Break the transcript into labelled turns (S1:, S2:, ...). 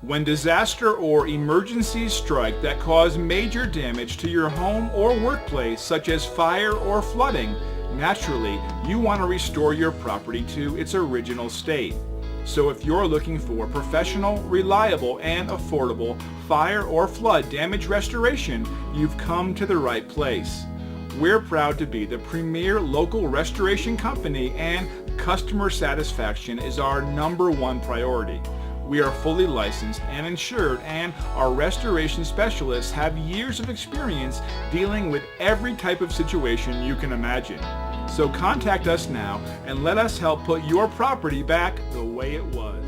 S1: When disaster or emergencies strike that cause major damage to your home or workplace, such as fire or flooding, naturally, you want to restore your property to its original state. So if you're looking for professional, reliable, and affordable fire or flood damage restoration, you've come to the right place. We're proud to be the premier local restoration company, and customer satisfaction is our #1 priority. We are fully licensed and insured, and our restoration specialists have years of experience dealing with every type of situation you can imagine. So contact us now and let us help put your property back the way it was.